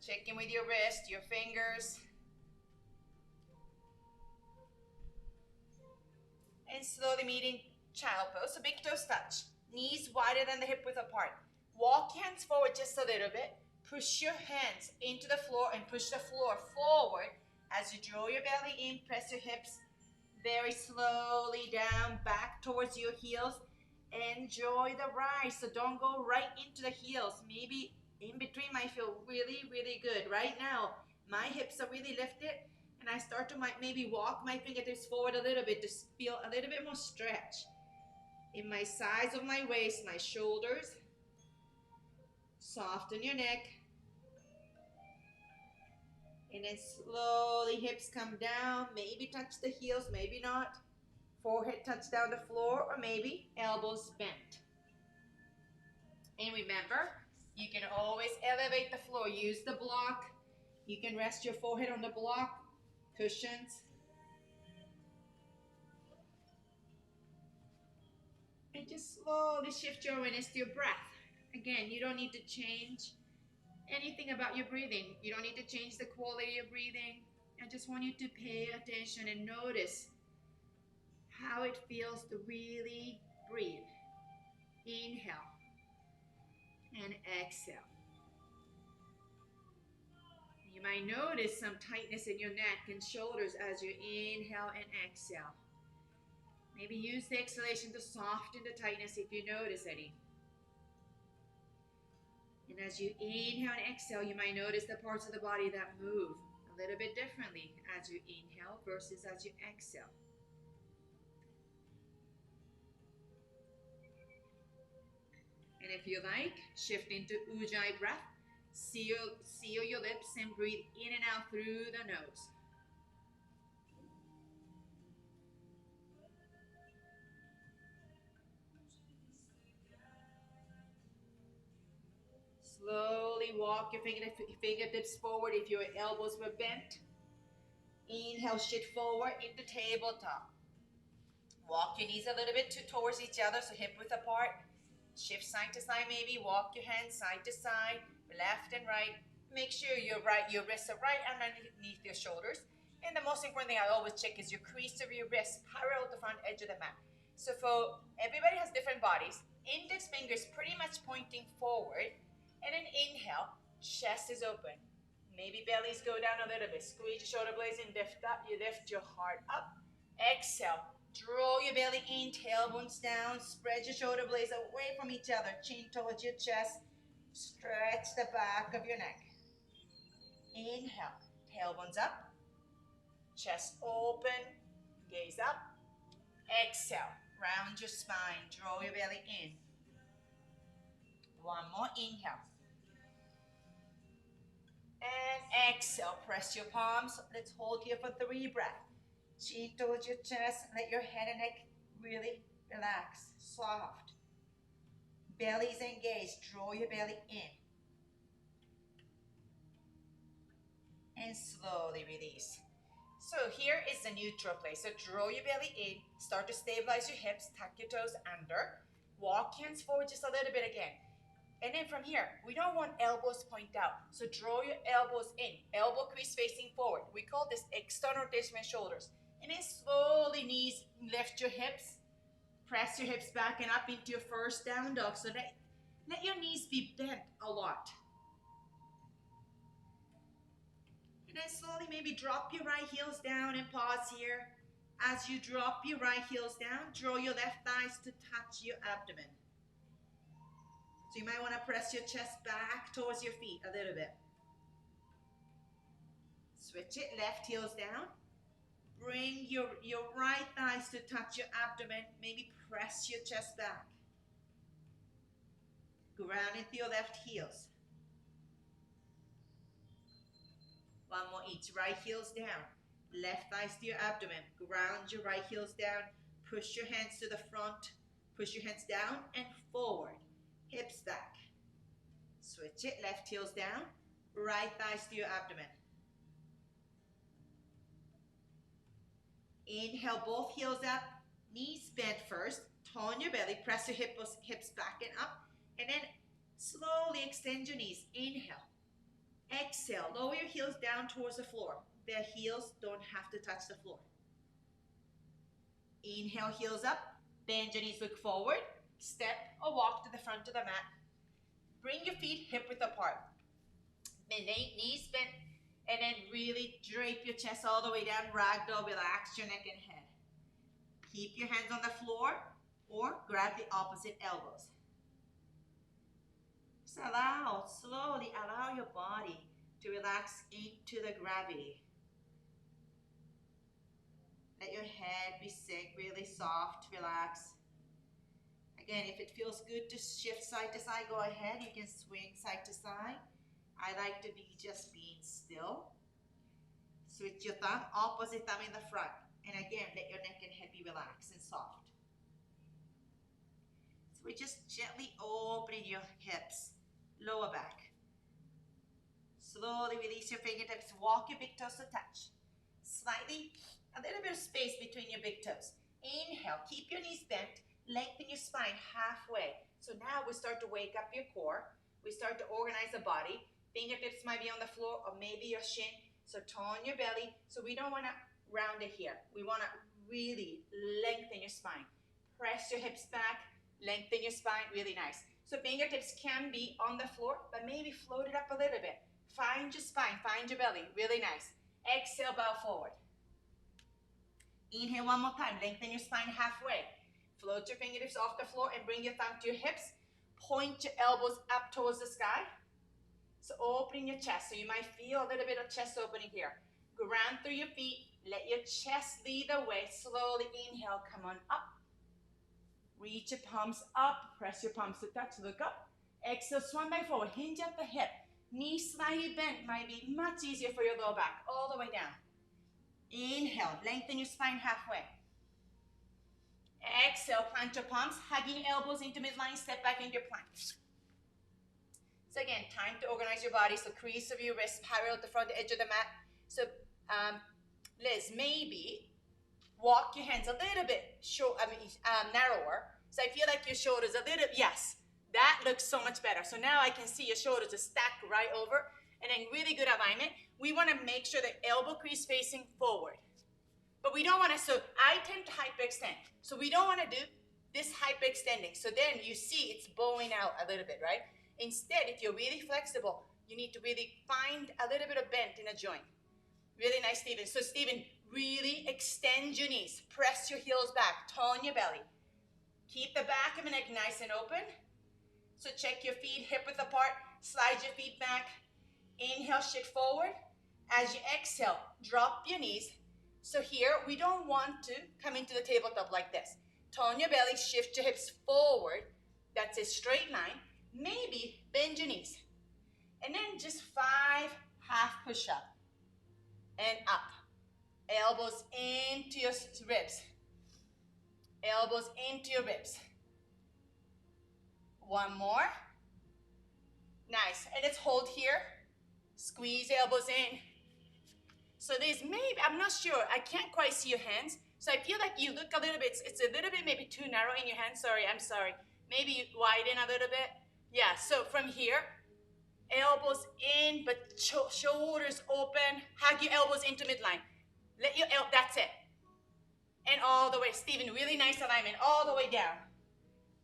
Checking with your wrist, your fingers. And slowly meeting child pose. So big toes touch. Knees wider than the hip width apart. Walk hands forward just a little bit. Push your hands into the floor and push the floor forward. As you draw your belly in, press your hips very slowly down, back towards your heels. Enjoy the rise, so don't go right into the heels. Maybe in between might feel really, really good. Right now, my hips are really lifted, and I start to maybe walk my fingertips forward a little bit to feel a little bit more stretch in my sides of my waist, my shoulders. Soften your neck. And then slowly hips come down, maybe touch the heels, maybe not. Forehead touch down the floor, or maybe elbows bent. And remember, you can always elevate the floor. Use the block. You can rest your forehead on the block, cushions. And just slowly shift your awareness to your breath. Again, you don't need to change anything about your breathing. You don't need to change the quality of breathing. I just want you to pay attention and notice how it feels to really breathe. Inhale and exhale. You might notice some tightness in your neck and shoulders as you inhale and exhale. Maybe use the exhalation to soften the tightness if you notice any. And as you inhale and exhale, you might notice the parts of the body that move a little bit differently as you inhale versus as you exhale. And if you like, shift into Ujjayi breath. Seal your lips and breathe in and out through the nose. Slowly walk your fingertips forward if your elbows were bent. Inhale, shift forward into tabletop. Walk your knees a little bit towards each other, so hip width apart. Shift side to side maybe. Walk your hands side to side, left and right. Make sure your wrists are right underneath your shoulders. And the most important thing I always check is your crease of your wrist parallel to the front edge of the mat. So for everybody has different bodies. Index fingers pretty much pointing forward. And then inhale, chest is open. Maybe bellies go down a little bit. Squeeze your shoulder blades and lift up. You lift your heart up. Exhale. Draw your belly in, tailbones down. Spread your shoulder blades away from each other. Chin towards your chest. Stretch the back of your neck. Inhale. Tailbones up. Chest open. Gaze up. Exhale. Round your spine. Draw your belly in. One more. Inhale. And exhale. Press your palms. Let's hold here for 3 breaths. Chin towards your chest. Let your head and neck really relax. Soft. Belly's engaged. Draw your belly in. And slowly release. So here is the neutral place. So draw your belly in. Start to stabilize your hips. Tuck your toes under. Walk hands forward just a little bit again. And then from here, we don't want elbows point out. So draw your elbows in. Elbow crease facing forward. We call this external rotation of shoulders. And then slowly knees, lift your hips. Press your hips back and up into your first down dog. So let your knees be bent a lot. And then slowly maybe drop your right heels down and pause here. As you drop your right heels down, draw your left thighs to touch your abdomen. So you might want to press your chest back towards your feet a little bit. Switch it, left heels down. Bring your right thighs to touch your abdomen. Maybe press your chest back. Ground into your left heels. One more each. Right heels down. Left thighs to your abdomen. Ground your right heels down. Push your hands to the front. Push your hands down and forward. Hips back. Switch it. Left heels down. Right thighs to your abdomen. Inhale, both heels up. Knees bent first. Tone your belly. Press your hips back and up. And then slowly extend your knees. Inhale. Exhale, lower your heels down towards the floor. The heels don't have to touch the floor. Inhale, heels up. Bend your knees, look forward. Step or walk to the front of the mat. Bring your feet hip width apart. Knees bent, and then really drape your chest all the way down. Ragdoll, relax your neck and head. Keep your hands on the floor or grab the opposite elbows. Just slowly allow your body to relax into the gravity. Let your head be sick, really soft, relax. Again, if it feels good to shift side to side, go ahead. You can swing side to side. I like to be just being still. Switch your thumb, opposite thumb in the front. And again, let your neck and head be relaxed and soft. So we're just gently opening your hips, lower back. Slowly release your fingertips, walk your big toes to touch. Slightly, a little bit of space between your big toes. Inhale, keep your knees bent, lengthen your spine halfway. So now we start to wake up your core. We start to organize the body. Fingertips might be on the floor or maybe your shin. So tone your belly. So we don't want to round it here. We want to really lengthen your spine. Press your hips back, lengthen your spine, really nice. So fingertips can be on the floor, but maybe float it up a little bit. Find your spine, find your belly, really nice. Exhale, bow forward. Inhale one more time, lengthen your spine halfway. Float your fingertips off the floor and bring your thumb to your hips. Point your elbows up towards the sky. So opening your chest. So you might feel a little bit of chest opening here. Ground through your feet. Let your chest lead the way. Slowly inhale, come on up. Reach your palms up. Press your palms to touch, look up. Exhale, swan back forward. Hinge at the hip. Knees slightly bent. Might be much easier for your lower back. All the way down. Inhale, lengthen your spine halfway. Exhale, plant your palms, hugging your elbows into midline, step back into your plank. So again, time to organize your body. So crease of your wrist parallel to the front edge of the mat. So Liz, maybe walk your hands a little bit narrower. So I feel like your shoulders a little, yes, that looks so much better. So now I can see your shoulders are stacked right over and then really good alignment. We want to make sure the elbow crease facing forward. But we don't want to, so I tend to hyperextend. So we don't want to do this hyperextending. So then you see it's bowing out a little bit, right? Instead, if you're really flexible, you need to really find a little bit of bend in a joint. Really nice, Stephen. So Stephen, really extend your knees. Press your heels back. Tone your belly. Keep the back of the neck nice and open. So check your feet hip width apart. Slide your feet back. Inhale, shift forward. As you exhale, drop your knees. So here, we don't want to come into the tabletop like this. Tone your belly, shift your hips forward. That's a straight line. Maybe bend your knees. And then just 5 half push-up. And up. Elbows into your ribs. Elbows into your ribs. One more. Nice. And let's hold here. Squeeze elbows in. So there's maybe, I'm not sure, I can't quite see your hands. So I feel like you look a little bit, it's a little bit maybe too narrow in your hands. Sorry, I'm sorry. Maybe you widen a little bit. Yeah, so from here, elbows in, but shoulders open. Hug your elbows into midline. Let your that's it. And all the way. Stephen, really nice alignment. All the way down.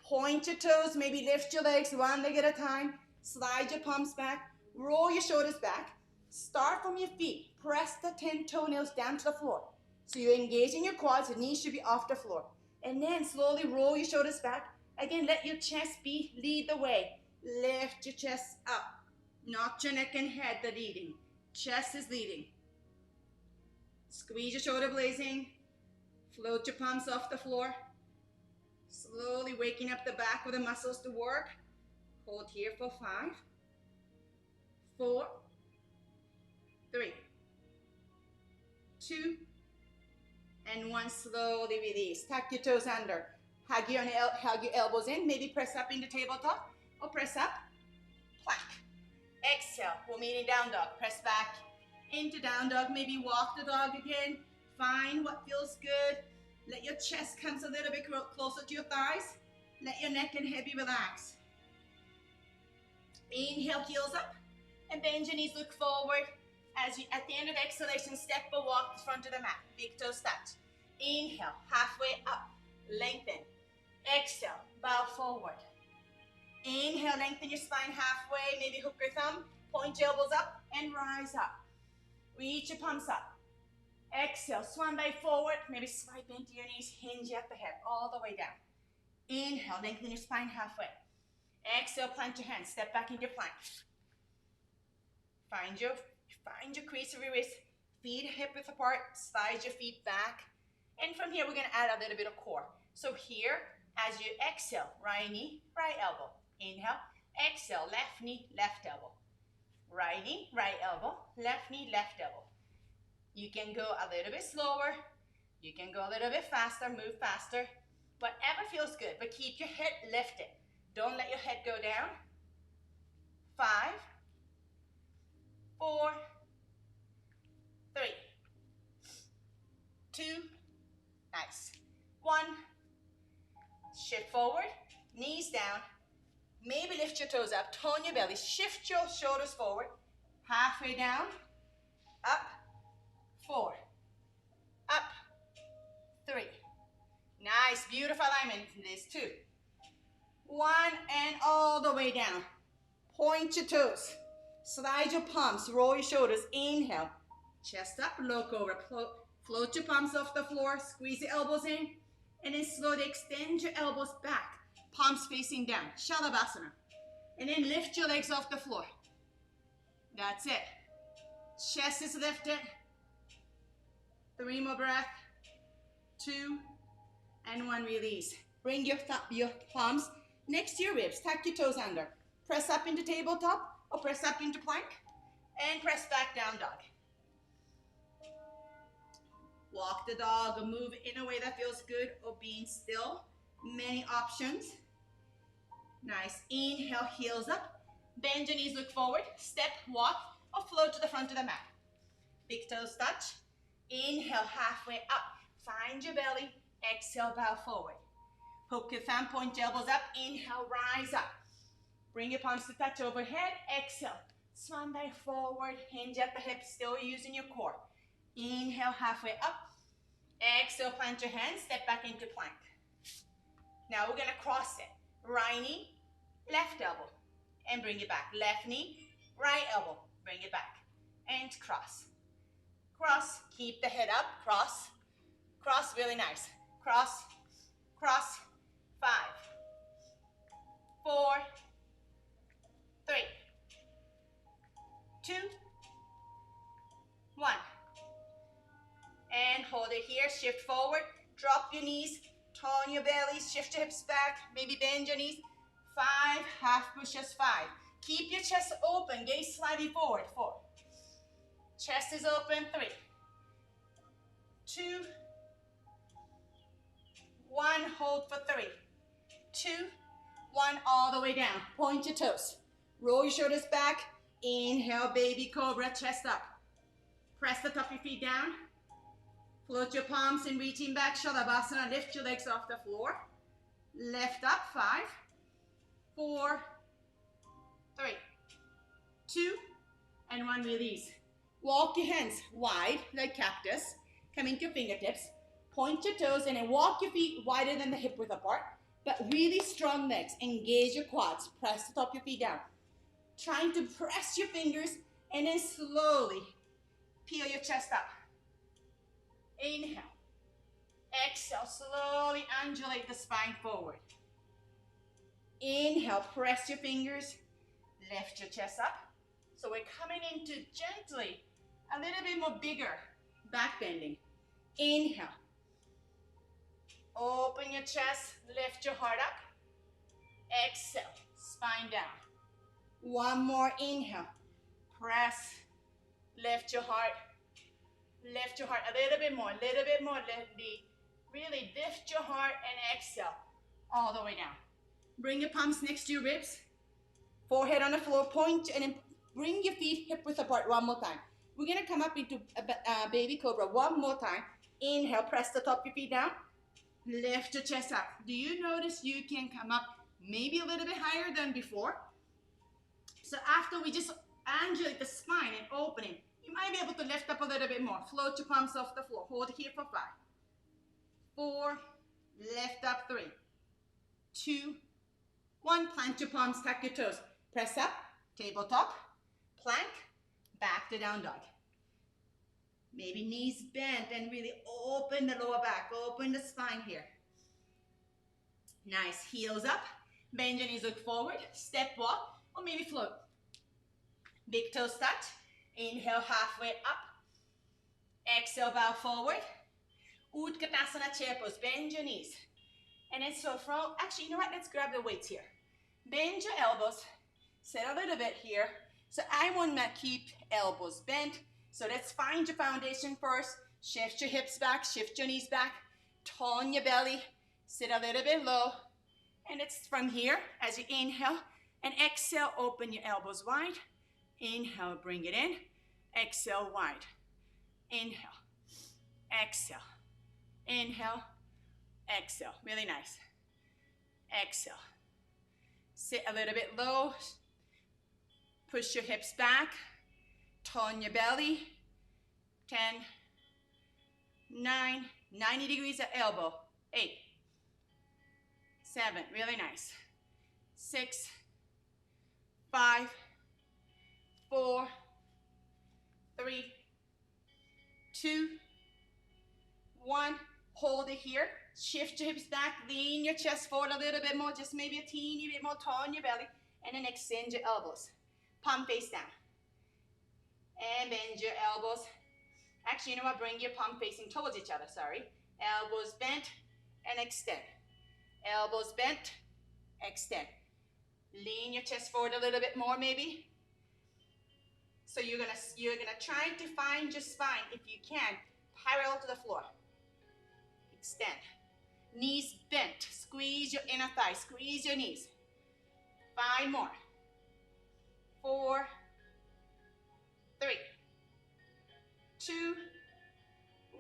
Point your toes, maybe lift your legs one leg at a time. Slide your palms back. Roll your shoulders back. Start from your feet. Press the 10 toenails down to the floor. So you're engaging your quads. Your knees should be off the floor. And then slowly roll your shoulders back. Again, let your chest lead the way. Lift your chest up. Not your neck and head that leading. Chest is leading. Squeeze your shoulder blazing. Float your palms off the floor. Slowly waking up the back of the muscles to work. Hold here for 5, 4, 3, 2, and 1. Slowly release. Tuck your toes under. Hug your elbows in. Maybe press up into tabletop or press up. Plank. Exhale. We'll meet in down dog. Press back into down dog. Maybe walk the dog again. Find what feels good. Let your chest come a little bit closer to your thighs. Let your neck and head be relaxed. Inhale, heels up. And bend your knees, look forward. As you, at the end of exhalation, step or walk the front of the mat. Big toes touch. Inhale, halfway up, lengthen. Exhale, bow forward. Inhale, lengthen your spine halfway, maybe hook your thumb, point your elbows up, and rise up. Reach your palms up. Exhale, swan dive forward, maybe swipe into your knees, hinge at the hip, all the way down. Inhale, lengthen your spine halfway. Exhale, plant your hands, step back into plank. Find your crease of your wrist, feet hip width apart, slide your feet back. And from here, we're gonna add a little bit of core. So here, as you exhale, right knee, right elbow. Inhale, exhale, left knee, left elbow. Right knee, right elbow, left knee, left elbow. You can go a little bit slower. You can go a little bit faster, move faster. Whatever feels good, but keep your head lifted. Don't let your head go down. 5, 4, 3, 2, nice. 1, shift forward, knees down. Maybe lift your toes up, tone your belly, shift your shoulders forward. Halfway down, up, 4, up, 3. Nice, beautiful alignment in this 2. 1, and all the way down. Point your toes, slide your palms, roll your shoulders. Inhale, chest up, look over, float your palms off the floor, squeeze the elbows in, and then slowly extend your elbows back, palms facing down, Shalabhasana. And then lift your legs off the floor. That's it. Chest is lifted. 3 more breaths. 2, and 1, release. Bring your palms next to your ribs. Tuck your toes under. Press up into tabletop or press up into plank. And press back down dog. Walk the dog or move in a way that feels good or being still. Many options. Nice. Inhale, heels up. Bend your knees, look forward. Step, walk, or float to the front of the mat. Big toes touch. Inhale, halfway up. Find your belly. Exhale, bow forward. Hook your thumb, point your elbows up. Inhale, rise up. Bring your palms to touch overhead. Exhale, swan dive forward. Hinge at the hips, still using your core. Inhale, halfway up. Exhale, plant your hands. Step back into plank. Now we're going to cross it. Right knee, left elbow. And bring it back. Left knee, right elbow. Bring it back. And cross. Cross. Keep the head up. Cross. Cross, really nice. Cross. Cross. 5, 4, 3, 2, 1. And hold it here. Shift forward. Drop your knees. Tone your belly. Shift your hips back. Maybe bend your knees. 5, half pushes. 5. Keep your chest open. Gaze slightly forward. 4. Chest is open. 3, 2, 1. Hold for 3, 2, 1. All the way down. Point your toes. Roll your shoulders back. Inhale, baby cobra. Chest up. Press the top of your feet down. Float your palms and reaching back. Shalabhasana. Lift your legs off the floor. Lift up. 5, 4, 3, 2, and 1. Release. Walk your hands wide like cactus. Come into your fingertips. Point your toes and then walk your feet wider than the hip width apart. But really strong legs. Engage your quads. Press the top of your feet down. Trying to press your fingers and then slowly peel your chest up. Inhale. Exhale. Slowly undulate the spine forward. Inhale. Press your fingers. Lift your chest up. So we're coming into gently, a little bit more bigger back bending. Inhale. Open your chest. Lift your heart up. Exhale. Spine down. 1 more. Inhale. Press. Lift your heart. Lift your heart a little bit more. Little bit more. Really lift your heart and exhale. All the way down. Bring your palms next to your ribs. Forehead on the floor. Point and then bring your feet hip width apart 1 more time. We're going to come up into a baby cobra 1 more time. Inhale. Press the top of your feet down. Lift your chest up. Do you notice you can come up maybe a little bit higher than before? So after we just Angulate the spine and opening. You might be able to lift up a little bit more. Float your palms off the floor. Hold here for 5, 4, lift up 3, 2, 1. Plant your palms, tuck your toes. Press up, tabletop, plank, back to down dog. Maybe knees bent and really open the lower back, open the spine here. Nice, heels up, bend your knees, look forward, step walk, or maybe float. Big toes touch, inhale halfway up, exhale bow forward, Utkatasana chair pose, bend your knees. And then so from, actually you know what, let's grab the weights here. Bend your elbows, sit a little bit here. So I want to keep elbows bent. So let's find your foundation first. Shift your hips back, shift your knees back, tone your belly, sit a little bit low. And it's from here, as you inhale and exhale, open your elbows wide. Inhale, bring it in. Exhale, wide. Inhale, exhale, inhale, exhale. Really nice. Exhale. Sit a little bit low. Push your hips back. Tone your belly. 10, 9, 90 degrees at elbow. 8, 7, really nice. 6, 5, 4, 3, 2, 1. Hold it here. Shift your hips back. Lean your chest forward a little bit more. Just maybe a teeny bit more. Tone your belly. And then extend your elbows. Palm face down. And bend your elbows. Actually, you know what? Bring your palm facing towards each other. Sorry. Elbows bent and extend. Elbows bent. Extend. Lean your chest forward a little bit more maybe. So you're gonna try to find your spine, if you can, parallel to the floor. Extend. Knees bent. Squeeze your inner thigh. Squeeze your knees. 5 more. 4, 3, 2,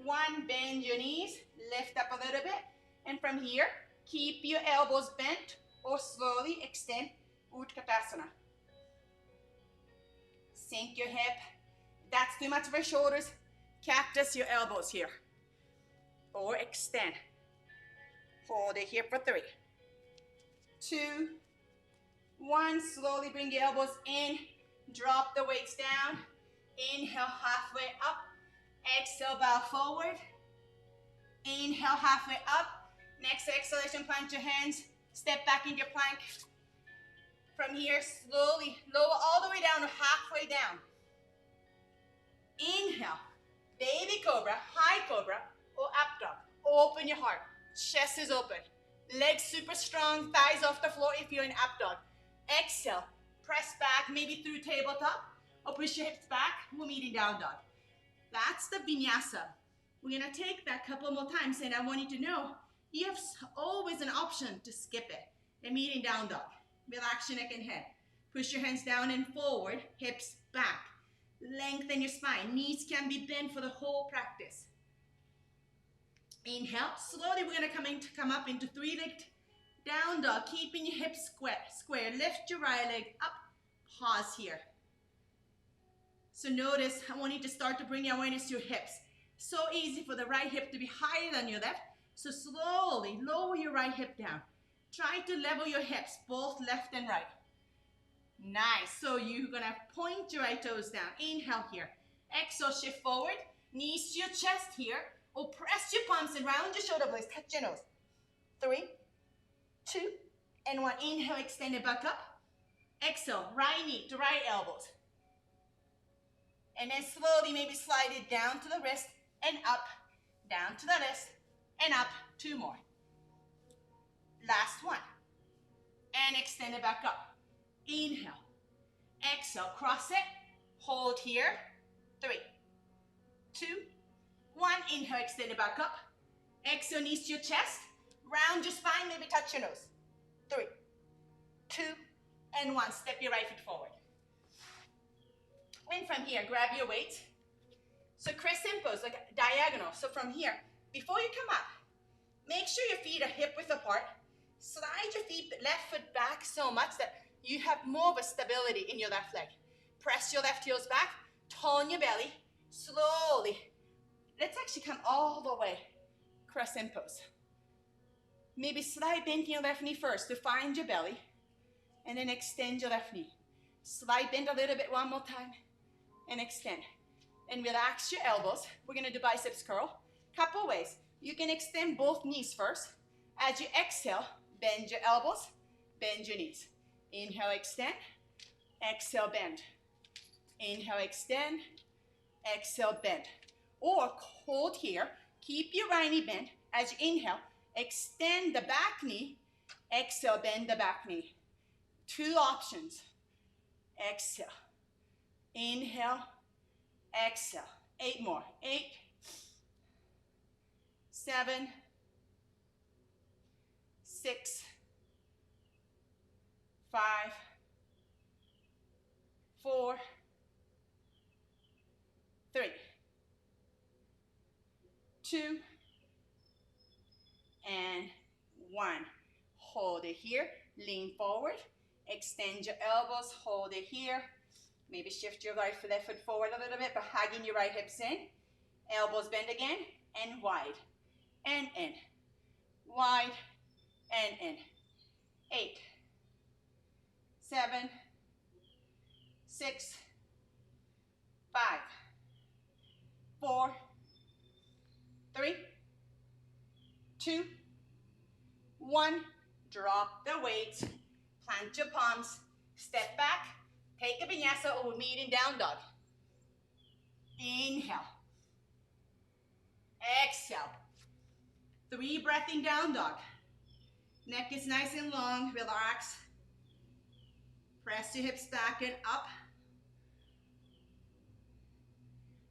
1. Bend your knees. Lift up a little bit. And from here, keep your elbows bent or slowly extend Utkatasana. Sink your hip. If that's too much for shoulders, cactus your elbows here. Or extend. Hold it here for 3, 2, 1. Slowly bring your elbows in. Drop the weights down. Inhale halfway up. Exhale, bow forward. Inhale halfway up. Next exhalation, plant your hands. Step back in your plank. From here, slowly lower all the way down to halfway down. Inhale, baby cobra, high cobra, or up dog. Open your heart. Chest is open. Legs super strong, thighs off the floor if you're in up dog. Exhale, press back, maybe through tabletop, or push your hips back. We're meeting down dog. That's the vinyasa. We're gonna take that a couple more times, and I want you to know, you have always an option to skip it. And meeting down dog. Relax your neck and head. Push your hands down and forward, hips back. Lengthen your spine. Knees can be bent for the whole practice. Inhale. Slowly we're going to come up into 3-legged down dog. Keeping your hips square. Lift your right leg up. Pause here. So notice, I want you to start to bring your awareness to your hips. So easy for the right hip to be higher than your left. So slowly lower your right hip down. Try to level your hips, both left and right. Nice. So you're going to point your right toes down. Inhale here. Exhale, shift forward. Knees to your chest here. Or press your palms and round your shoulder blades. Touch your nose. 3, 2, and 1. Inhale, extend it back up. Exhale, right knee to right elbows. And then slowly maybe slide it down to the wrist and up. Down to the wrist and up. 2 more. Last one. And extend it back up. Inhale. Exhale. Cross it. Hold here. 3, 2, 1. Inhale. Extend it back up. Exhale. Knees to your chest. Round your spine. Maybe touch your nose. 3, 2, and 1. Step your right foot forward. And from here, grab your weight. So crescent pose, like diagonal. So from here, before you come up, make sure your feet are hip width apart. Slide your feet, left foot back so much that you have more of a stability in your left leg. Press your left heels back, turn your belly, slowly. Let's actually come all the way, crescent pose. Maybe slight bend in your left knee first to find your belly, and then extend your left knee. Slight bend a little bit one more time, and extend. And relax your elbows. We're gonna do biceps curl. Couple ways. You can extend both knees first. As you exhale, bend your elbows, bend your knees. Inhale, extend. Exhale, bend. Inhale, extend. Exhale, bend. Or hold here. Keep your right knee bent. As you inhale, extend the back knee. Exhale, bend the back knee. Two options. Exhale. Inhale. Exhale. 8 more. 8, 7, 6, 5, 4, 3, 2, and 1. Hold it here. Lean forward. Extend your elbows. Hold it here. Maybe shift your left foot forward a little bit, but hugging your right hips in. Elbows bend again, and wide, and in. Wide, and in. 8, 7, 6, 5, 4, 3, 2, 1. Drop the weights. Plant your palms. Step back. Take a vinyasa or meet in down dog. Inhale. Exhale. 3 breath in down dog. Neck is nice and long. Relax. Press your hips back and up.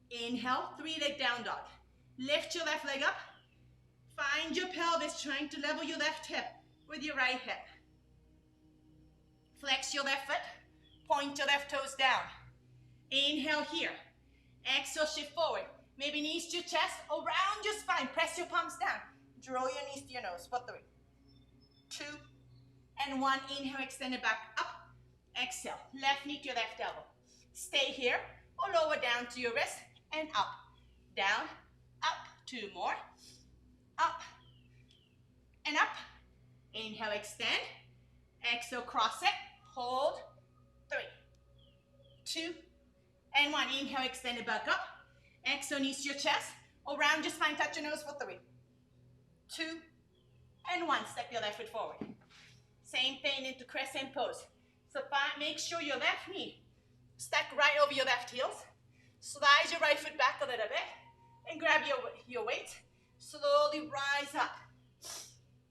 Inhale. 3 leg down dog. Lift your left leg up. Find your pelvis, trying to level your left hip with your right hip. Flex your left foot. Point your left toes down. Inhale here. Exhale, shift forward. Maybe knees to your chest, around your spine. Press your palms down. Draw your knees to your nose for 3, 2, and 1. Inhale, extend it back up. Exhale, left knee to your left elbow. Stay here or lower down to your wrist and up. Down, up. 2 more. Up and up. Inhale, extend. Exhale, cross it. Hold. 3, 2, and 1. Inhale, extend it back up. Exhale, knees to your chest. Around your spine, touch your nose for 3, 2, and 1. Step your left foot forward. Same thing into crescent pose. So make sure your left knee stack right over your left heels. Slide your right foot back a little bit and grab your weight. Slowly rise up.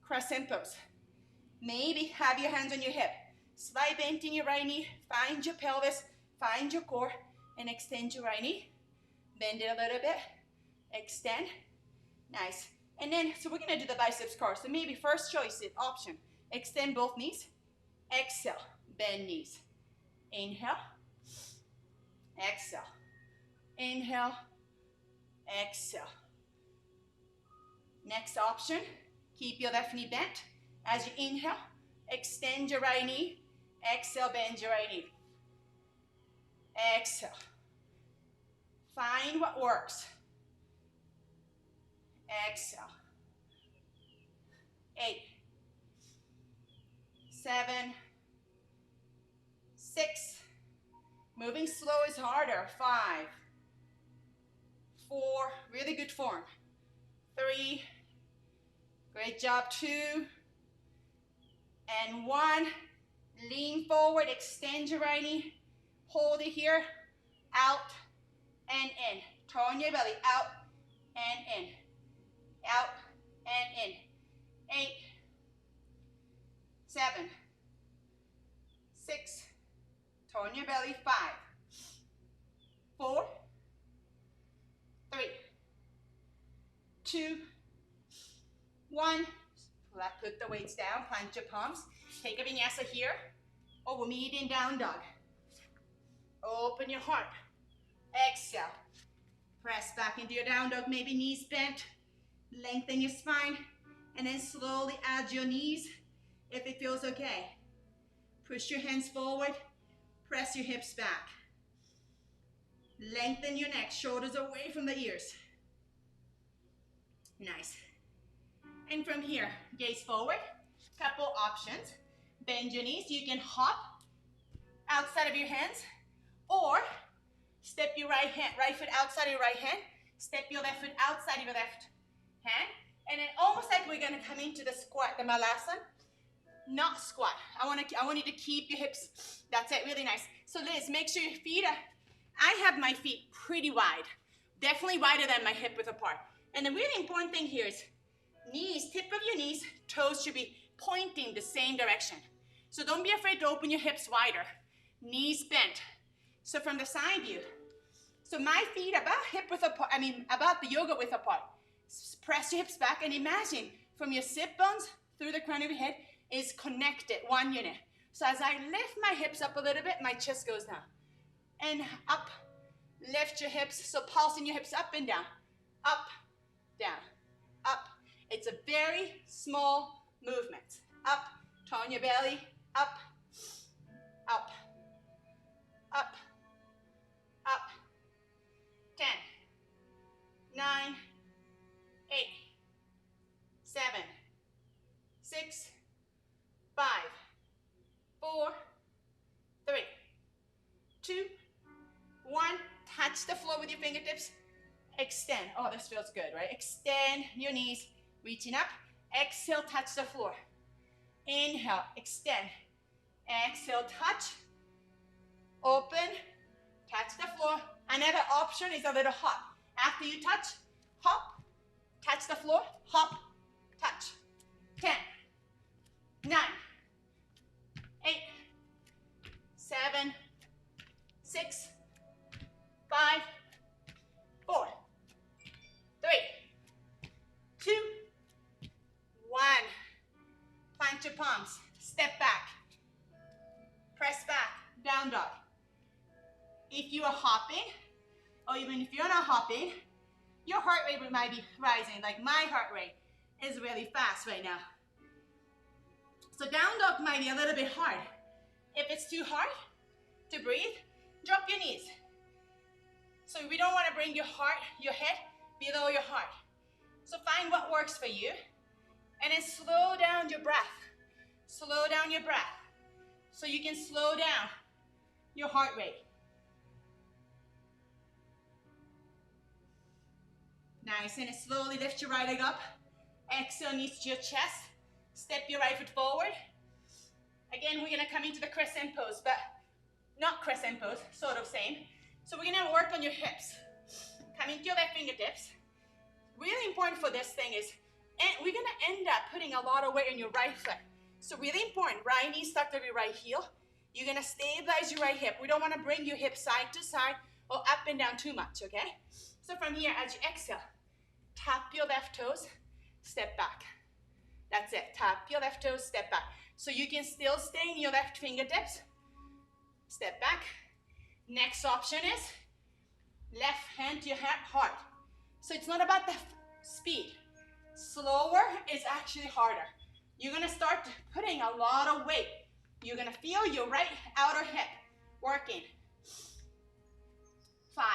Crescent pose. Maybe have your hands on your hip. Slight bend in your right knee. Find your pelvis. Find your core. And extend your right knee. Bend it a little bit. Extend. Nice. And then, so we're going to do the biceps curl. So maybe first choice is option. Extend both knees. Exhale. Bend knees. Inhale. Exhale. Inhale. Exhale. Next option. Keep your left knee bent. As you inhale, extend your right knee. Exhale, bend your right knee. Exhale. Find what works. Exhale. 8, 7, 6. Moving slow is harder. 5, 4. Really good form. 3. Great job. 2. And 1. Lean forward. Extend your right knee. Hold it here. Out and in. Turn your belly out and in. Out and in. 8, 7, 6. Turn your belly. 5, 4, 3, 2, 1. Put the weights down. Plant your palms. Take a vinyasa here. Or we'll meet in down dog. Open your heart. Exhale. Press back into your down dog. Maybe knees bent. Lengthen your spine. And then slowly add your knees if it feels okay. Push your hands forward. Press your hips back. Lengthen your neck, shoulders away from the ears. Nice. And from here, gaze forward. Couple options. Bend your knees. You can hop outside of your hands, or step your right foot outside of your right hand. Step your left foot outside of your left hand. And then almost like we're gonna come into the squat, the malasana. Not squat. I want you to keep your hips. That's it, really nice. So Liz, make sure your feet are, I have my feet pretty wide. Definitely wider than my hip width apart. And the really important thing here is knees, tip of your knees, toes should be pointing the same direction. So don't be afraid to open your hips wider. Knees bent. So from the side view. So my feet about hip width apart, about the yoga width apart. Press your hips back and imagine from your sit bones through the crown of your head is connected, one unit. So as I lift my hips up a little bit, my chest goes down. And up, lift your hips, so pulsing your hips up and down. Up, down, up. It's a very small movement. Up, tone your belly, up, up, up, up. 10, 9, 8, 7, 6, 5, 4, 3, 2, 1. Touch the floor with your fingertips. Extend. Oh, this feels good, right? Extend your knees, reaching up. Exhale, touch the floor. Inhale, extend. Exhale, touch. Open, touch the floor. Another option is a little hop. After you touch, hop, touch the floor, hop, touch. 10, 9, 8, 7, 6, 5, 4, 3, 2, 1. Plant your palms, step back, press back, down dog. If you are hopping, or even if you're not hopping, your heart rate might be rising. Like my heart rate is really fast right now. So down dog might be a little bit hard. If it's too hard to breathe, drop your knees. So we don't want to bring your head below your heart. So find what works for you, and then slow down your breath. Slow down your breath so you can slow down your heart rate. Nice, and slowly lift your right leg up. Exhale, knees to your chest. Step your right foot forward. Again, we're gonna come into the crescent pose, but not crescent pose, sort of same. So we're gonna work on your hips. Come into your left fingertips. Really important for this thing is, and we're gonna end up putting a lot of weight on your right foot. So really important, right knee stuck to your right heel. You're gonna stabilize your right hip. We don't wanna bring your hip side to side or up and down too much, okay? So from here, as you exhale, tap your left toes, step back. That's it, tap your left toes, step back. So you can still stay in your left fingertips. Step back. Next option is left hand to your heart. So it's not about the speed. Slower is actually harder. You're gonna start putting a lot of weight. You're gonna feel your right outer hip working. 5,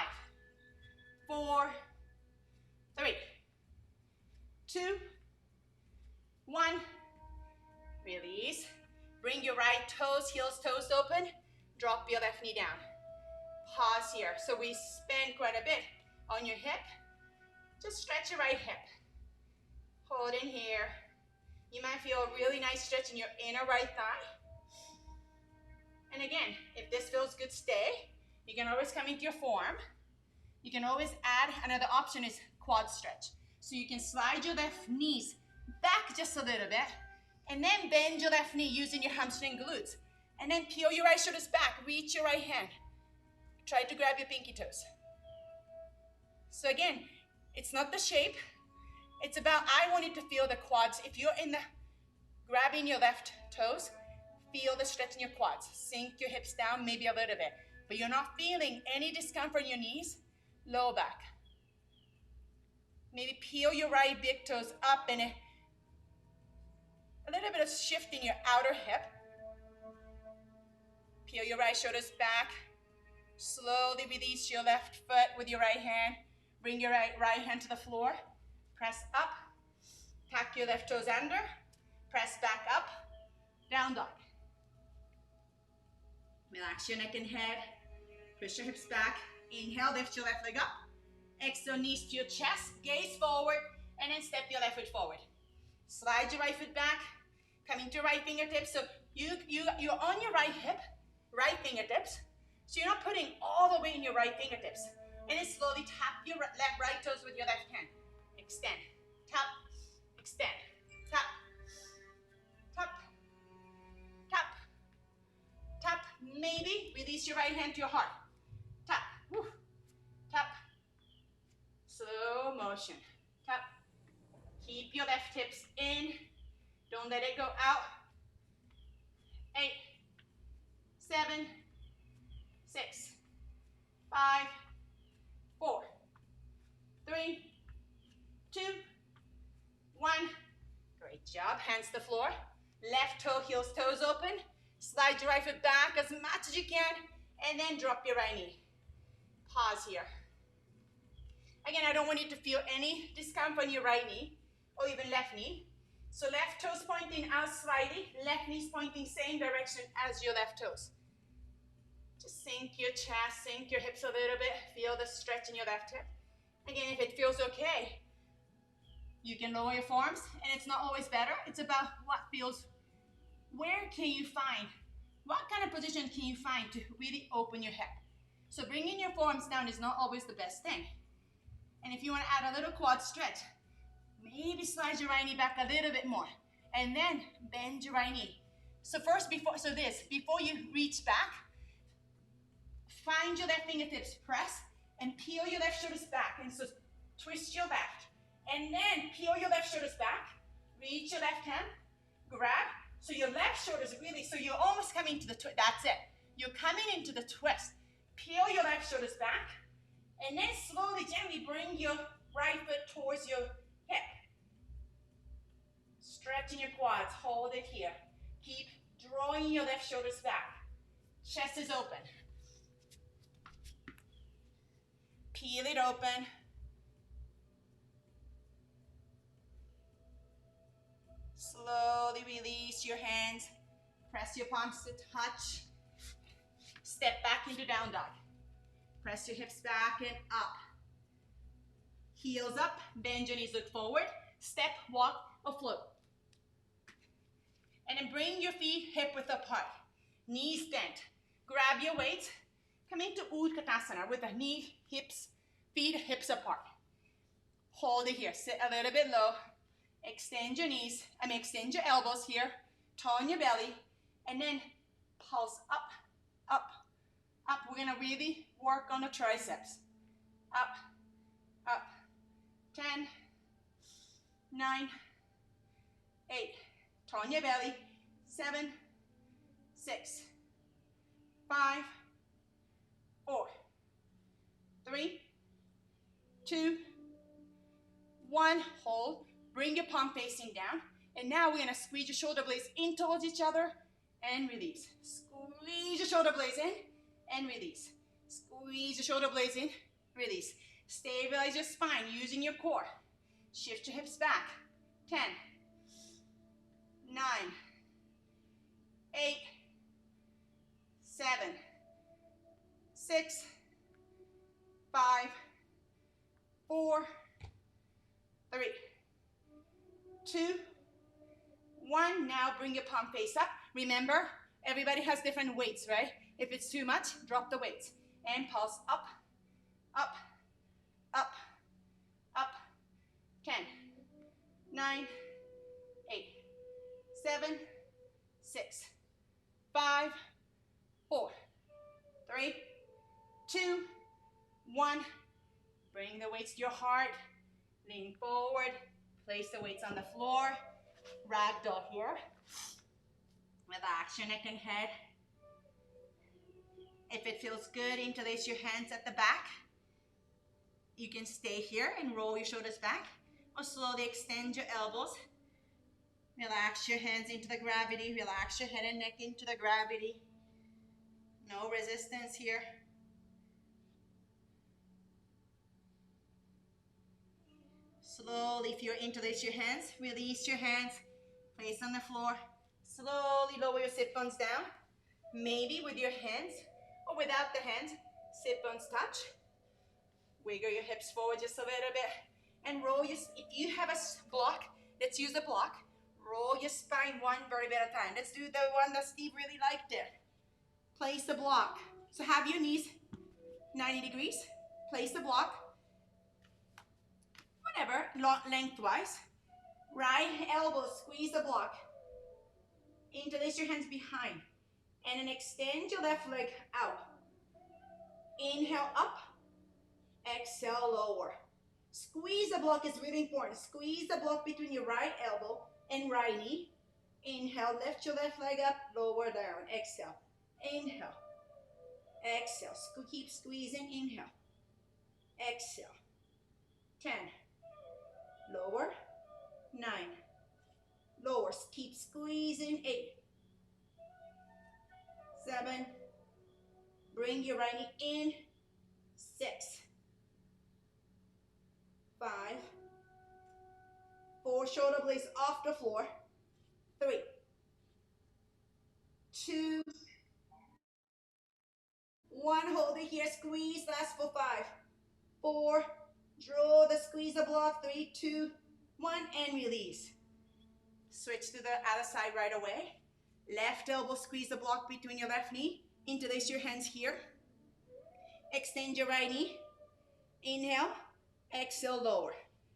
4, 3, 2, 1. Release. Bring your right toes, heels, toes open. Drop your left knee down. Pause here. So we spend quite a bit on your hip. Just stretch your right hip. Hold in here. You might feel a really nice stretch in your inner right thigh. And again, if this feels good, stay. You can always come into your form. You can always add, another option is quad stretch. So you can slide your left knees back just a little bit, and then bend your left knee using your hamstring glutes. And then peel your right shoulders back, reach your right hand. Try to grab your pinky toes. So again, it's not the shape, it's about, I want you to feel the quads. If you're in the, grabbing your left toes, feel the stretch in your quads. Sink your hips down maybe a little bit, but you're not feeling any discomfort in your knees, low back. Maybe peel your right big toes up and a little bit of shift in your outer hip. Peel your right shoulders back. Slowly release your left foot with your right hand. Bring your right hand to the floor. Press up. Tuck your left toes under. Press back up. Down dog. Relax your neck and head. Push your hips back. Inhale, lift your left leg up. Exhale, knees to your chest. Gaze forward. And then step your left foot forward. Slide your right foot back. Coming to right fingertips. So you're on your right hip, right fingertips. So you're not putting all the weight in your right fingertips. And then slowly tap your right toes with your left hand. Extend. Tap. Extend. Tap. Tap. Tap. Tap. Maybe release your right hand to your heart. Tap. Woo. Tap. Slow motion. Tap. Keep your left hips in. Don't let it go out. 8, 7, 6, 5, 4, 3, 2, 1. Great job. Hands to the floor. Left toe, heels, toes open. Slide your right foot back as much as you can. And then drop your right knee. Pause here. Again, I don't want you to feel any discomfort on your right knee or even left knee. So left toes pointing out slightly. Left knees pointing same direction as your left toes. Just sink your chest, sink your hips a little bit. Feel the stretch in your left hip. Again, if it feels okay, you can lower your forearms, and it's not always better. It's about what feels, where can you find, what kind of position can you find to really open your hip? So bringing your forearms down is not always the best thing. And if you want to add a little quad stretch, maybe slide your right knee back a little bit more, and then bend your right knee. So before you reach back, find your left fingertips, press, and peel your left shoulders back. And so twist your left, and then peel your left shoulders back, reach your left hand, grab, so your left shoulder's really, so you're almost coming to the twist, that's it. You're coming into the twist. Peel your left shoulders back, and then slowly, gently bring your right foot towards your hip. Stretching your quads, hold it here. Keep drawing your left shoulders back. Chest is open. Peel it open. Slowly release your hands. Press your palms to touch. Step back into down dog. Press your hips back and up. Heels up, bend your knees, look forward. Step, walk, or float. And then bring your feet hip width apart. Knees bent. Grab your weights. Come into Utkatasana with the knee, hips, feet, hips apart. Hold it here. Sit a little bit low. Extend your knees. Extend your elbows here. Tone your belly. And then pulse up, up, up. We're going to really work on the triceps. Up, up. 10, 9, 8. Tone your belly. 7, 6, 5, 4, 3, 2, 1. Hold. Bring your palm facing down. And now we're going to squeeze your shoulder blades in towards each other and release. Squeeze your shoulder blades in and release. Squeeze your shoulder blades in, release. Stabilize your spine using your core. Shift your hips back. 10, 9, 8, 7, 6, 5, 4, 3, 2, 1. Now bring your palm face up. Remember, everybody has different weights, right? If it's too much, drop the weights. And pulse up, up, up, up. 10, 9, 8, 7, 6, 5, 4, 3, 2, 1. Bring the weights to your heart. Lean forward. Place the weights on the floor. Ragdoll here. Relax your neck and head. If it feels good, interlace your hands at the back. You can stay here and roll your shoulders back, or slowly extend your elbows. Relax your hands into the gravity. Relax your head and neck into the gravity. No resistance here. Slowly, if you're interlace your hands, release your hands, place on the floor. Slowly lower your sit bones down. Maybe with your hands or without the hands, sit bones touch. Wiggle your hips forward just a little bit and roll your, if you have a block, let's use a block. Roll your spine one vertebrae at a time. Let's do the one that Steve really liked there. Place the block. So have your knees 90 degrees. Place the block. Whatever, lengthwise. Right elbow, squeeze the block. Interlace your hands behind. And then extend your left leg out. Inhale up. Exhale, lower. Squeeze the block is really important. Squeeze the block between your right elbow and right knee. Inhale, lift your left leg up, lower down. Exhale. Inhale. Exhale. Keep squeezing. Inhale. Exhale. 10. Lower. 9. Lower. Keep squeezing. 8. 7. Bring your right knee in. 6. 5. 4. Shoulder blades off the floor. 3. 2. 1. Hold it here. Squeeze. Last for 5. 4. Draw the squeeze the block. 3, 2, 1, and release. Switch to the other side right away. Left elbow, squeeze the block between your left knee. Interlace your hands here. Extend your right knee. Inhale. Exhale, lower.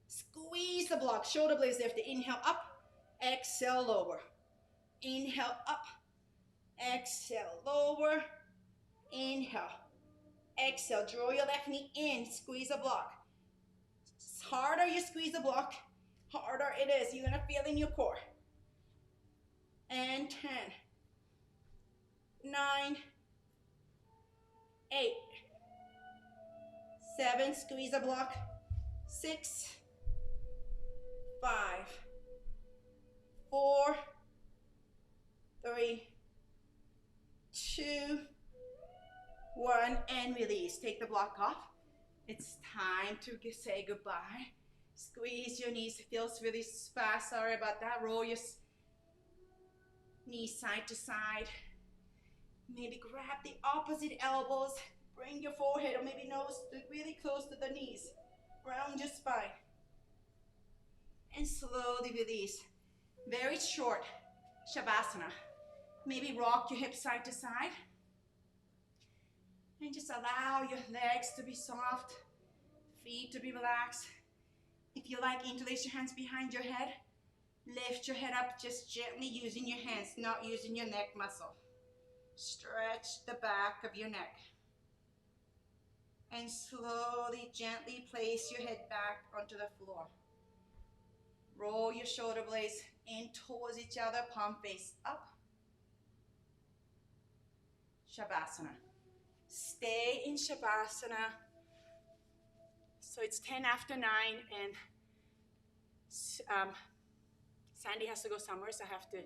Squeeze the block. Shoulder blades lifted. Inhale, up. Exhale, lower. Inhale, up. Exhale, lower. Inhale. Exhale. Draw your left knee in. Squeeze the block. Harder you squeeze the block, harder it is. You're going to feel in your core. And 10, 9, 8, 7, squeeze the block, 6, 5, 4, 3, 2, 1, and release. Take the block off. It's time to say goodbye. Squeeze your knees. It feels really fast. Sorry about that. Roll your knees side to side. Maybe grab the opposite elbows. Bring your forehead or maybe nose really close to the knees. Round your spine. And slowly release. Very short Shavasana. Maybe rock your hips side to side. And just allow your legs to be soft, feet to be relaxed. If you like, interlace your hands behind your head. Lift your head up just gently using your hands, not using your neck muscle. Stretch the back of your neck. And slowly, gently place your head back onto the floor. Roll your shoulder blades in towards each other, palm face up. Shavasana. Stay in Shavasana. So it's 10 after 9 and Sandy has to go somewhere, so I have to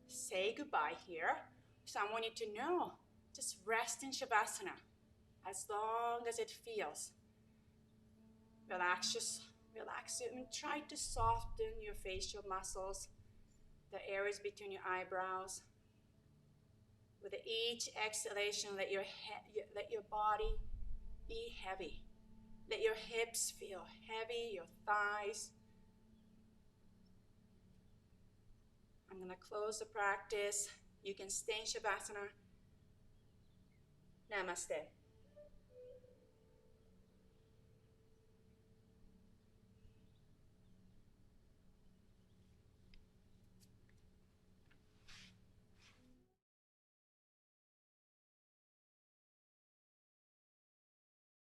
say goodbye here. So I want you to know, just rest in Shavasana as long as it feels. Relax it and try to soften your facial muscles, the areas between your eyebrows. With each exhalation, let your body be heavy. Let your hips feel heavy, your thighs. I'm going to close the practice. You can stay in Shavasana. Namaste.